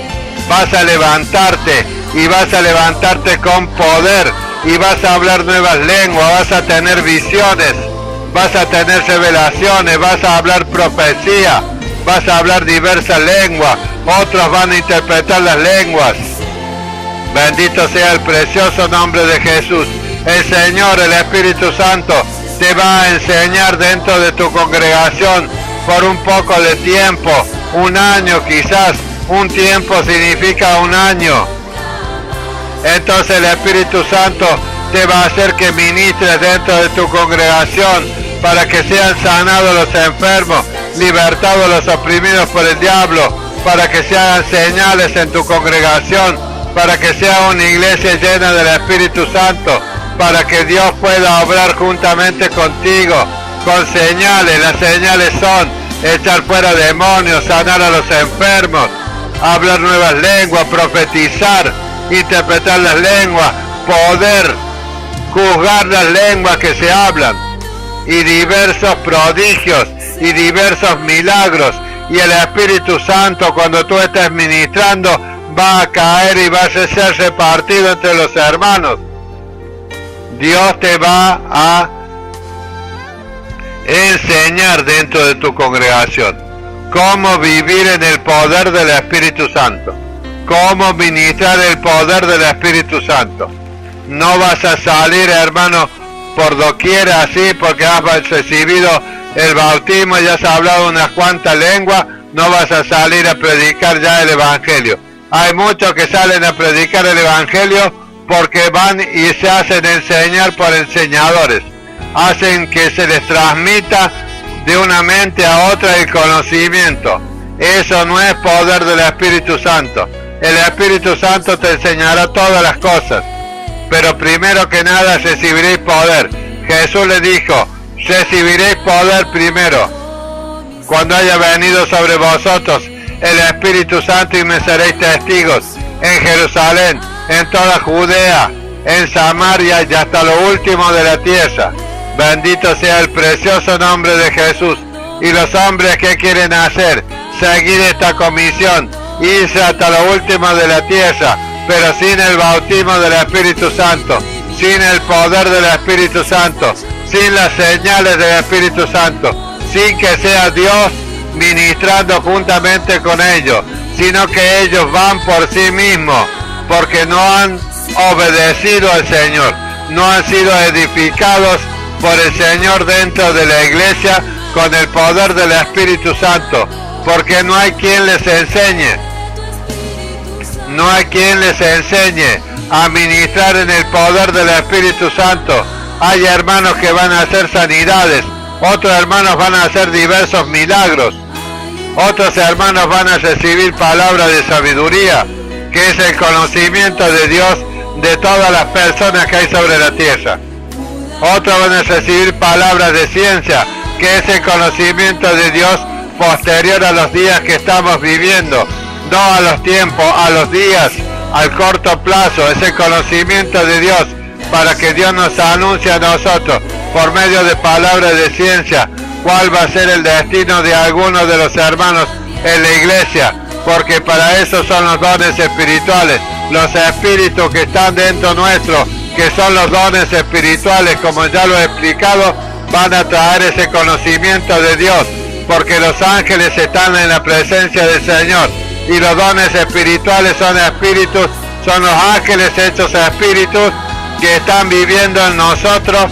Vas a levantarte y vas a levantarte con poder y vas a hablar nuevas lenguas, vas a tener visiones, vas a tener revelaciones, vas a hablar profecía, vas a hablar diversas lenguas, otros van a interpretar las lenguas. Bendito sea el precioso nombre de Jesús. El Señor, el Espíritu Santo, te va a enseñar dentro de tu congregación por un poco de tiempo, un año quizás. Un tiempo significa un año. Entonces el Espíritu Santo te va a hacer que ministres dentro de tu congregación para que sean sanados los enfermos, libertados los oprimidos por el diablo, para que se hagan señales en tu congregación, para que sea una iglesia llena del Espíritu Santo, para que Dios pueda obrar juntamente contigo con señales. Las señales son echar fuera demonios, sanar a los enfermos, hablar nuevas lenguas, profetizar, interpretar las lenguas, poder juzgar las lenguas que se hablan, y diversos prodigios y diversos milagros. Y el Espíritu Santo, cuando tú estés ministrando, va a caer y va a ser repartido entre los hermanos. Dios te va a enseñar dentro de tu congregación cómo vivir en el poder del Espíritu Santo, cómo ministrar el poder del Espíritu Santo. No vas a salir, hermano, por doquier así porque has recibido el bautismo y has hablado unas cuantas lenguas. No vas a salir a predicar ya el Evangelio. Hay muchos que salen a predicar el Evangelio porque van y se hacen enseñar por enseñadores. Hacen que se les transmita de una mente a otra el conocimiento. Eso no es poder del Espíritu Santo. El Espíritu Santo te enseñará todas las cosas, pero primero que nada recibiréis poder. Jesús le dijo, recibiréis poder primero cuando haya venido sobre vosotros el Espíritu Santo, y me seréis testigos en Jerusalén, en toda Judea, en Samaria y hasta lo último de la tierra. Bendito sea el precioso nombre de Jesús. Y los hombres que quieren hacer, seguir esta comisión, irse hasta lo último de la tierra, pero sin el bautismo del Espíritu Santo, sin el poder del Espíritu Santo, sin las señales del Espíritu Santo, sin que sea Dios ministrando juntamente con ellos, sino que ellos van por sí mismos, porque no han obedecido al Señor, no han sido edificados por el Señor dentro de la iglesia con el poder del Espíritu Santo, porque no hay quien les enseñe, no hay quien les enseñe a ministrar en el poder del Espíritu Santo. Hay hermanos que van a hacer sanidades, otros hermanos van a hacer diversos milagros, otros hermanos van a recibir palabras de sabiduría, que es el conocimiento de Dios de todas las personas que hay sobre la tierra. Otros van a recibir palabras de ciencia, que es el conocimiento de Dios posterior a los días que estamos viviendo, no a los tiempos, a los días, al corto plazo. Es el conocimiento de Dios para que Dios nos anuncie a nosotros por medio de palabras de ciencia cuál va a ser el destino de algunos de los hermanos en la iglesia, porque para eso son los dones espirituales, los espíritus que están dentro nuestro, que son los dones espirituales, como ya lo he explicado, van a traer ese conocimiento de Dios, porque los ángeles están en la presencia del Señor, y los dones espirituales son espíritus, son los ángeles hechos espíritus que están viviendo en nosotros,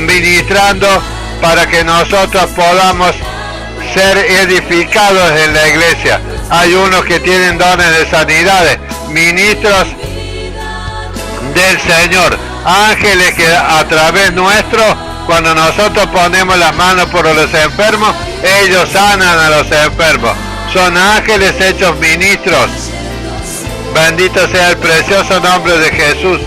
ministrando para que nosotros podamos ser edificados en la iglesia. Hay unos que tienen dones de sanidades, ministros del Señor, ángeles que a través nuestro, cuando nosotros ponemos las manos por los enfermos, ellos sanan a los enfermos. son ángeles hechos ministros. Bendito sea el precioso nombre de Jesús.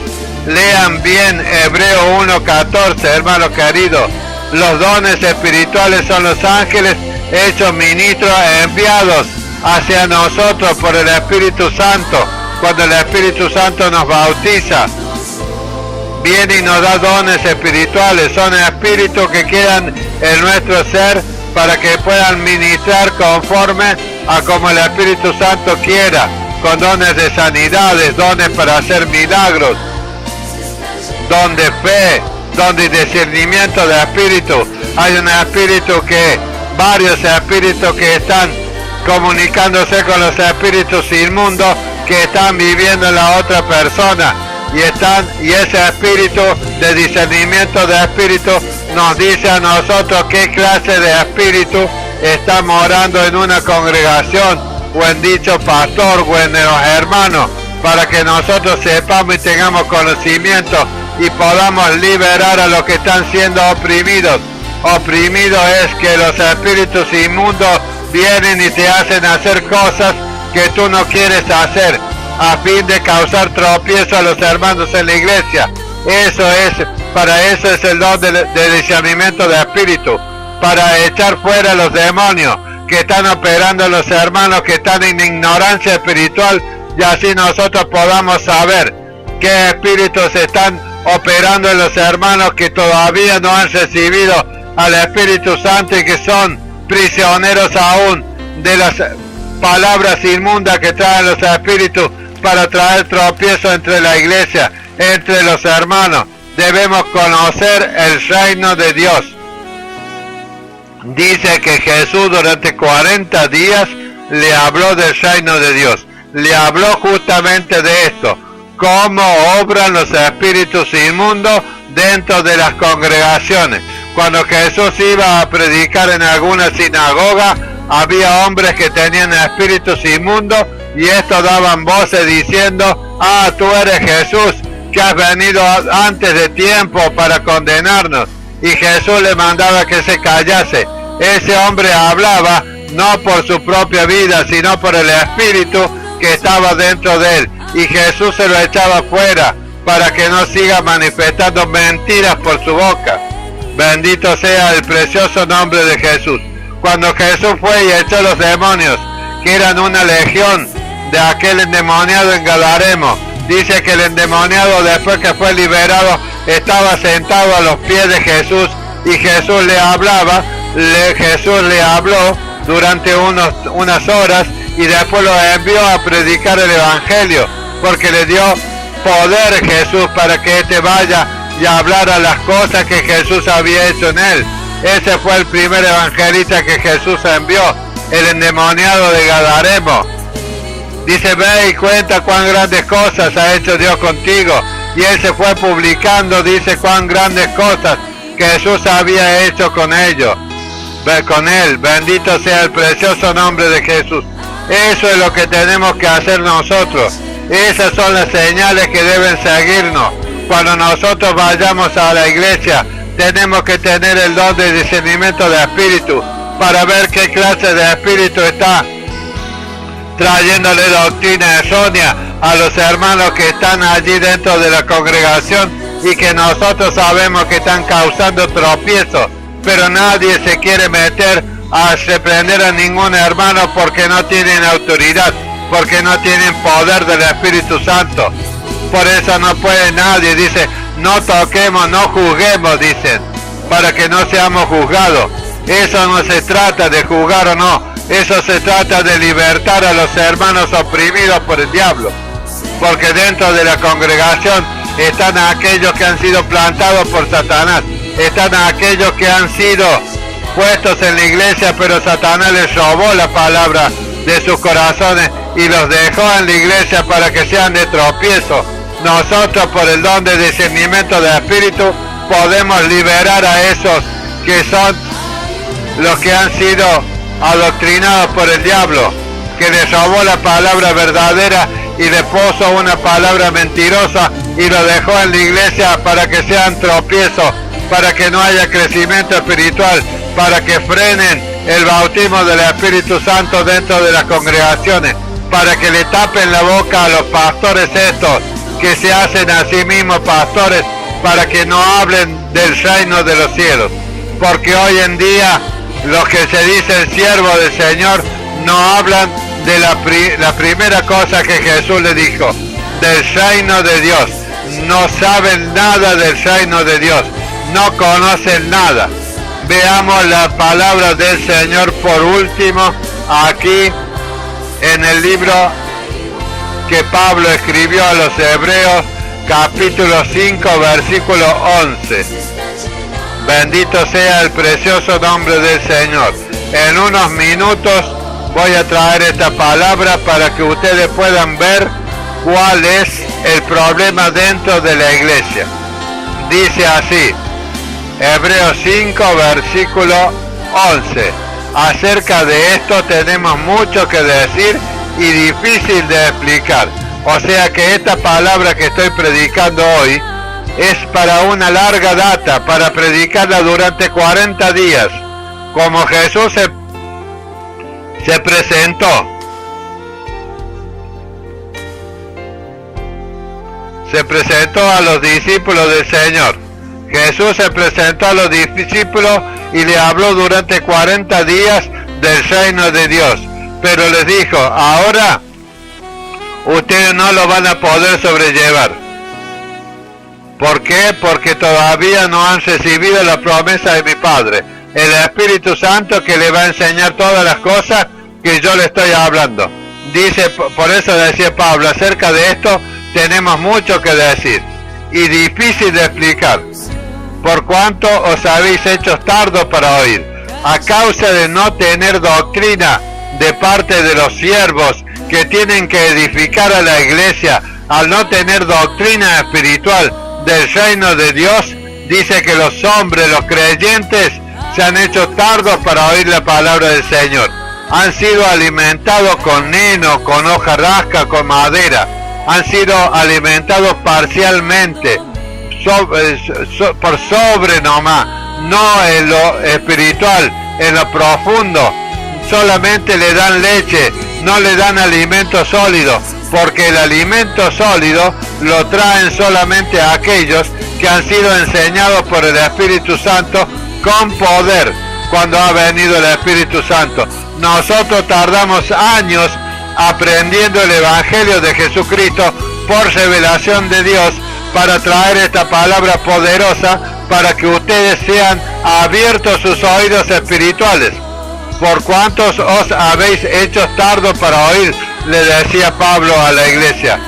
Lean bien Hebreo 1:14, hermanos queridos. Los dones espirituales son los ángeles hechos ministros enviados hacia nosotros por el Espíritu Santo. Cuando el Espíritu Santo nos bautiza, viene y nos da dones espirituales. Son espíritus que quedan en nuestro ser para que puedan ministrar conforme a como el Espíritu Santo quiera, con dones de sanidades, dones para hacer milagros, don de fe, don de discernimiento de espíritu. Hay un espíritu varios espíritus que están comunicándose con los espíritus inmundos que están viviendo en la otra persona. Y ese espíritu de discernimiento de espíritu nos dice a nosotros qué clase de espíritu está morando en una congregación o en dicho pastor o en los hermanos, para que nosotros sepamos y tengamos conocimiento y podamos liberar a los que están siendo oprimidos. Oprimido es que los espíritus inmundos vienen y te hacen hacer cosas que tú no quieres hacer, a fin de causar tropiezo a los hermanos en la iglesia. Para eso es el don de discernimiento de espíritu, para echar fuera los demonios que están operando en los hermanos que están en ignorancia espiritual, y así nosotros podamos saber qué espíritus están operando en los hermanos que todavía no han recibido al Espíritu Santo y que son prisioneros aún de las palabras inmundas que traen los espíritus para traer tropiezo entre la iglesia, entre los hermanos. Debemos conocer el reino de Dios. Dice que Jesús durante 40 días le habló del reino de Dios. Le habló justamente de esto, cómo obran los espíritus inmundos dentro de las congregaciones. Cuando Jesús iba a predicar en alguna sinagoga, había hombres que tenían espíritus inmundos y estos daban voces diciendo: ah, tú eres Jesús, que has venido antes de tiempo para condenarnos. Y Jesús le mandaba que se callase. Ese hombre hablaba no por su propia vida, sino por el espíritu que estaba dentro de él. Y Jesús se lo echaba fuera para que no siga manifestando mentiras por su boca. Bendito sea el precioso nombre de Jesús. Cuando Jesús fue y echó los demonios, que eran una legión de aquel endemoniado en Gadareno, dice que el endemoniado, después que fue liberado, estaba sentado a los pies de Jesús y Jesús le hablaba. Jesús le habló durante unas horas y después lo envió a predicar el evangelio, porque le dio poder Jesús para que éste vaya y hablara las cosas que Jesús había hecho en él. Ese fue el primer evangelista que Jesús envió, el endemoniado de Gadareno. Dice: ve y cuenta cuán grandes cosas ha hecho Dios contigo. Y él se fue publicando, dice, cuán grandes cosas que Jesús había hecho con ellos. Con él. Bendito sea el precioso nombre de Jesús. Eso es lo que tenemos que hacer nosotros. Esas son las señales que deben seguirnos. Cuando nosotros vayamos a la iglesia, tenemos que tener el don de discernimiento de espíritu para ver qué clase de espíritu está trayéndole doctrina errónea a los hermanos que están allí dentro de la congregación y que nosotros sabemos que están causando tropiezos, pero nadie se quiere meter a reprender a ningún hermano porque no tienen autoridad, porque no tienen poder del Espíritu Santo. Por eso no puede nadie, dice, no toquemos, no juzguemos, dicen, para que no seamos juzgados. Eso no se trata de juzgar o no, eso se trata de libertar a los hermanos oprimidos por el diablo. Porque dentro de la congregación están aquellos que han sido plantados por Satanás, están aquellos que han sido puestos en la iglesia, pero Satanás les robó la palabra de sus corazones y los dejó en la iglesia para que sean de tropiezo. Nosotros, por el don de discernimiento de espíritu, podemos liberar a esos que son los que han sido adoctrinados por el diablo, que les robó la palabra verdadera y le puso una palabra mentirosa y lo dejó en la iglesia para que sean tropiezos, para que no haya crecimiento espiritual, para que frenen el bautismo del Espíritu Santo dentro de las congregaciones, para que le tapen la boca a los pastores estos, que se hacen a sí mismos pastores, para que no hablen del reino de los cielos. Porque hoy en día los que se dicen siervos del Señor no hablan de la primera cosa que Jesús le dijo, del reino de Dios. No saben nada del reino de Dios, no conocen nada. Veamos la palabra del Señor por último aquí en el libro que Pablo escribió a los Hebreos, capítulo 5, versículo 11. Bendito sea el precioso nombre del Señor. En unos minutos voy a traer esta palabra para que ustedes puedan ver cuál es el problema dentro de la iglesia. Dice así, Hebreos 5, versículo 11. Acerca de esto tenemos mucho que decir y difícil de explicar. O sea que esta palabra que estoy predicando hoy es para una larga data, para predicarla durante 40 días, como Jesús se presentó. Se presentó a los discípulos del Señor. Jesús se presentó a los discípulos y le habló durante 40 días del reino de Dios. Pero les dijo, ahora ustedes no lo van a poder sobrellevar. ¿Por qué? Porque todavía no han recibido la promesa de mi Padre, el Espíritu Santo, que le va a enseñar todas las cosas que yo le estoy hablando. Dice, por eso decía Pablo, acerca de esto tenemos mucho que decir y difícil de explicar, por cuanto os habéis hecho tardos para oír, a causa de no tener doctrina de parte de los siervos que tienen que edificar a la iglesia. Al no tener doctrina espiritual del reino de Dios, dice que los hombres, los creyentes, se han hecho tardos para oír la palabra del Señor. Han sido alimentados con heno, con hoja rasca, con madera. Han sido alimentados parcialmente, por sobre nomás, no en lo espiritual, en lo profundo. Solamente le dan leche, no le dan alimento sólido, porque el alimento sólido lo traen solamente a aquellos que han sido enseñados por el Espíritu Santo con poder, cuando ha venido el Espíritu Santo. Nosotros tardamos años aprendiendo el Evangelio de Jesucristo por revelación de Dios, para traer esta palabra poderosa, para que ustedes sean abiertos sus oídos espirituales. Por cuantos os habéis hecho tardos para oír, le decía Pablo a la iglesia.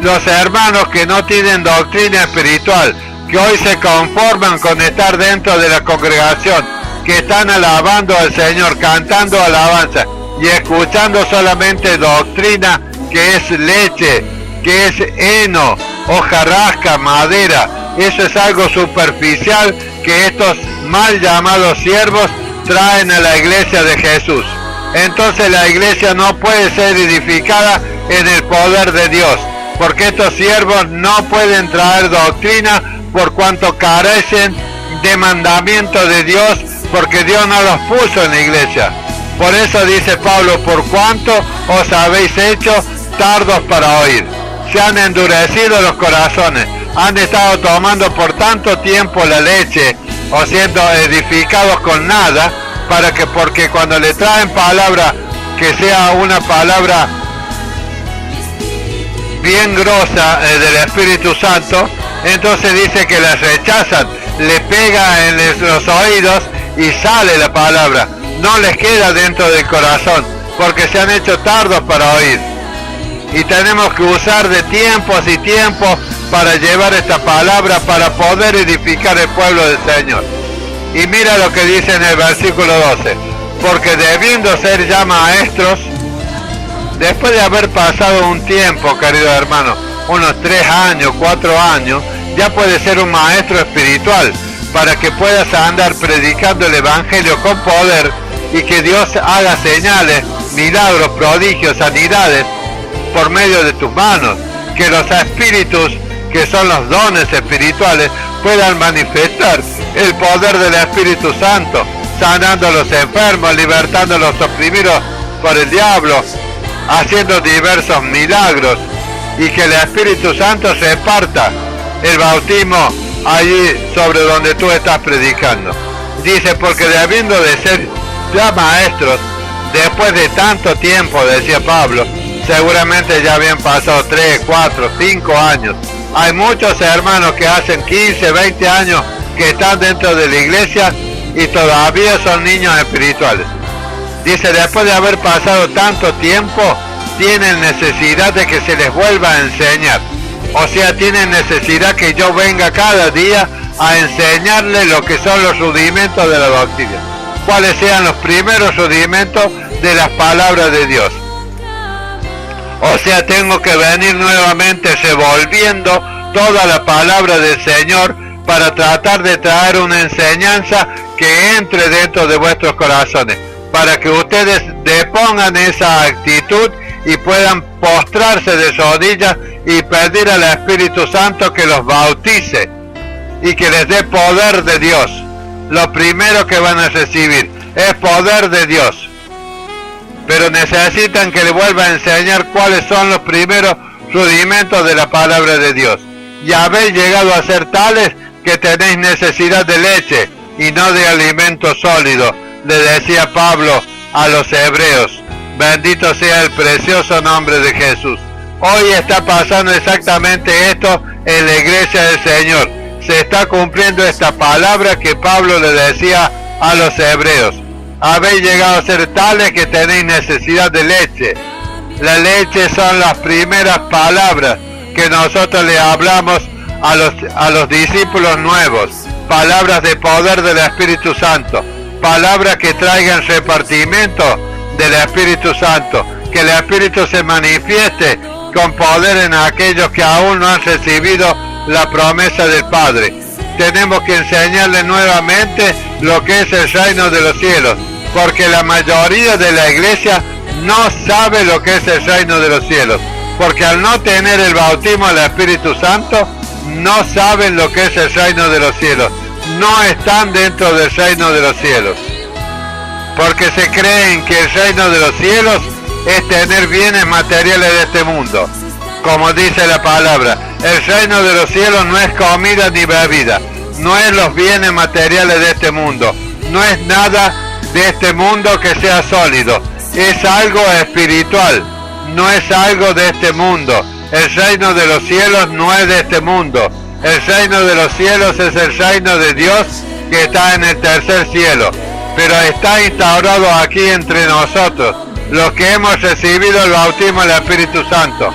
Los hermanos que no tienen doctrina espiritual, que hoy se conforman con estar dentro de la congregación, que están alabando al Señor, cantando alabanza y escuchando solamente doctrina que es leche, que es heno, hoja rasca, madera. Eso es algo superficial que estos mal llamados siervos traen a la iglesia de Jesús. Entonces la iglesia no puede ser edificada en el poder de Dios, porque estos siervos no pueden traer doctrina por cuanto carecen de mandamiento de Dios, porque Dios no los puso en la iglesia. Por eso dice Pablo, por cuanto os habéis hecho tardos para oír. Se han endurecido los corazones, han estado tomando por tanto tiempo la leche, o siendo edificados con nada, porque cuando le traen palabra que sea una palabra bien grosa del Espíritu Santo, entonces dice que la rechazan, le pega en los oídos y sale la palabra, no les queda dentro del corazón, porque se han hecho tardos para oír. Y tenemos que usar de tiempos y tiempos para llevar esta palabra, para poder edificar el pueblo del Señor. Y mira lo que dice en el versículo 12. Porque debiendo ser ya maestros, después de haber pasado un tiempo, queridos hermanos, unos 3 años, 4 años, ya puede ser un maestro espiritual, para que puedas andar predicando el Evangelio con poder y que Dios haga señales, milagros, prodigios, sanidades por medio de tus manos, que los espíritus, que son los dones espirituales, puedan manifestar el poder del Espíritu Santo, sanando a los enfermos, libertando a los oprimidos por el diablo, haciendo diversos milagros, y que el Espíritu Santo reparta el bautismo allí sobre donde tú estás predicando. Dice, porque debiendo de ser ya maestros, después de tanto tiempo, decía Pablo, seguramente ya habían pasado 3, 4, 5 años. Hay muchos hermanos que hacen 15, 20 años que están dentro de la iglesia y todavía son niños espirituales. Dice, después de haber pasado tanto tiempo, tienen necesidad de que se les vuelva a enseñar. O sea, tienen necesidad que yo venga cada día a enseñarles lo que son los rudimentos de la doctrina. Cuáles sean los primeros rudimentos de las palabras de Dios. O sea, tengo que venir nuevamente revolviendo toda la palabra del Señor para tratar de traer una enseñanza que entre dentro de vuestros corazones, para que ustedes depongan esa actitud y puedan postrarse de rodillas y pedir al Espíritu Santo que los bautice y que les dé poder de Dios. Lo primero que van a recibir es poder de Dios, pero necesitan que les vuelva a enseñar cuáles son los primeros rudimentos de la palabra de Dios. Y habéis llegado a ser tales que tenéis necesidad de leche y no de alimento sólido, le decía Pablo a los hebreos. Bendito sea el precioso nombre de Jesús. Hoy está pasando exactamente esto en la iglesia del Señor. Se está cumpliendo esta palabra que Pablo le decía a los hebreos. Habéis llegado a ser tales que tenéis necesidad de leche. La leche son las primeras palabras que nosotros le hablamos a los discípulos nuevos. Palabras de poder del Espíritu Santo. Palabras que traigan repartimiento del Espíritu Santo. Que el Espíritu se manifieste con poder en aquellos que aún no han recibido la promesa del Padre. Tenemos que enseñarles nuevamente lo que es el reino de los cielos, porque la mayoría de la iglesia no sabe lo que es el reino de los cielos, porque al no tener el bautismo del Espíritu Santo, no saben lo que es el reino de los cielos, no están dentro del reino de los cielos, porque se creen que el reino de los cielos es tener bienes materiales de este mundo. Como dice la palabra, el reino de los cielos no es comida ni bebida, no es los bienes materiales de este mundo, no es nada de este mundo que sea sólido, es algo espiritual, no es algo de este mundo. El reino de los cielos no es de este mundo, el reino de los cielos es el reino de Dios que está en el tercer cielo, pero está instaurado aquí entre nosotros, los que hemos recibido el bautismo del Espíritu Santo,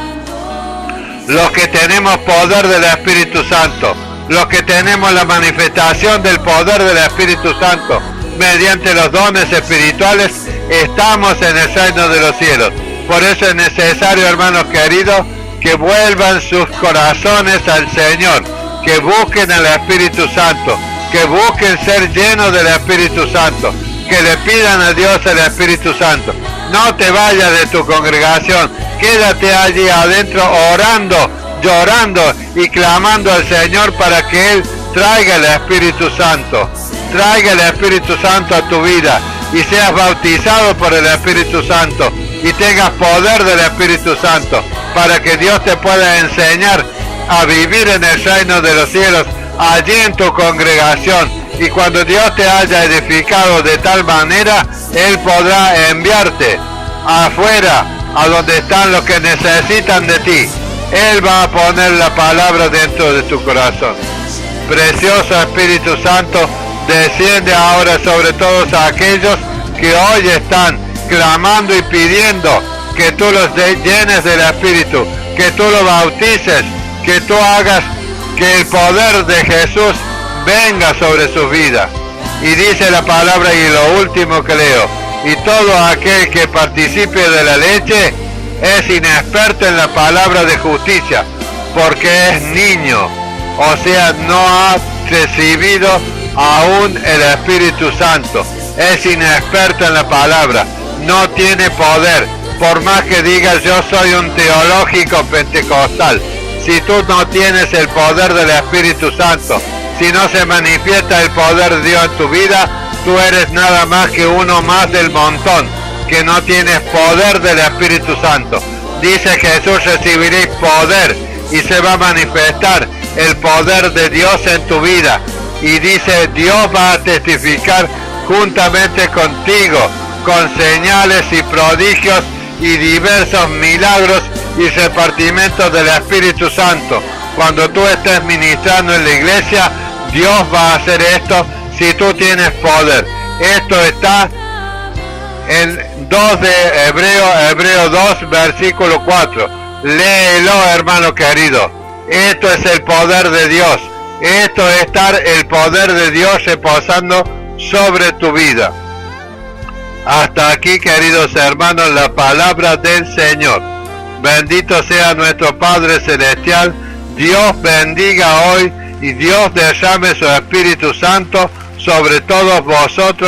los que tenemos poder del Espíritu Santo, los que tenemos la manifestación del poder del Espíritu Santo, mediante los dones espirituales, estamos en el reino de los cielos. Por eso es necesario, hermanos queridos, que vuelvan sus corazones al Señor, que busquen al Espíritu Santo, que busquen ser llenos del Espíritu Santo, que le pidan a Dios el Espíritu Santo. No te vayas de tu congregación, quédate allí adentro orando, llorando y clamando al Señor para que Él traiga el Espíritu Santo. Traiga el Espíritu Santo a tu vida y seas bautizado por el Espíritu Santo y tengas poder del Espíritu Santo para que Dios te pueda enseñar a vivir en el reino de los cielos allí en tu congregación. Y cuando Dios te haya edificado de tal manera, Él podrá enviarte afuera, a donde están los que necesitan de ti. Él va a poner la palabra dentro de tu corazón. Precioso Espíritu Santo, desciende ahora sobre todos aquellos que hoy están clamando y pidiendo que tú los llenes del Espíritu, que tú los bautices, que tú hagas que el poder de Jesús venga sobre sus vidas. Y dice la palabra, y lo último que leo, y todo aquel que participe de la leche es inexperto en la palabra de justicia, porque es niño, o sea, no ha recibido aún el Espíritu Santo, es inexperto en la palabra, no tiene poder, por más que digas yo soy un teológico pentecostal. Si tú no tienes el poder del Espíritu Santo, si no se manifiesta el poder de Dios en tu vida, tú eres nada más que uno más del montón, que no tienes poder del Espíritu Santo. Dice Jesús, recibiréis poder y se va a manifestar el poder de Dios en tu vida. Y dice, Dios va a testificar juntamente contigo con señales y prodigios y diversos milagros y repartimientos del Espíritu Santo. Cuando tú estés ministrando en la iglesia, Dios va a hacer esto si tú tienes poder. Esto está en 2 de Hebreo 2, versículo 4. Léelo, hermano querido. Esto es el poder de Dios. Esto es estar el poder de Dios reposando sobre tu vida. Hasta aquí, queridos hermanos, la palabra del Señor. Bendito sea nuestro Padre Celestial. Dios bendiga hoy y Dios derrame su Espíritu Santo sobre todos vosotros.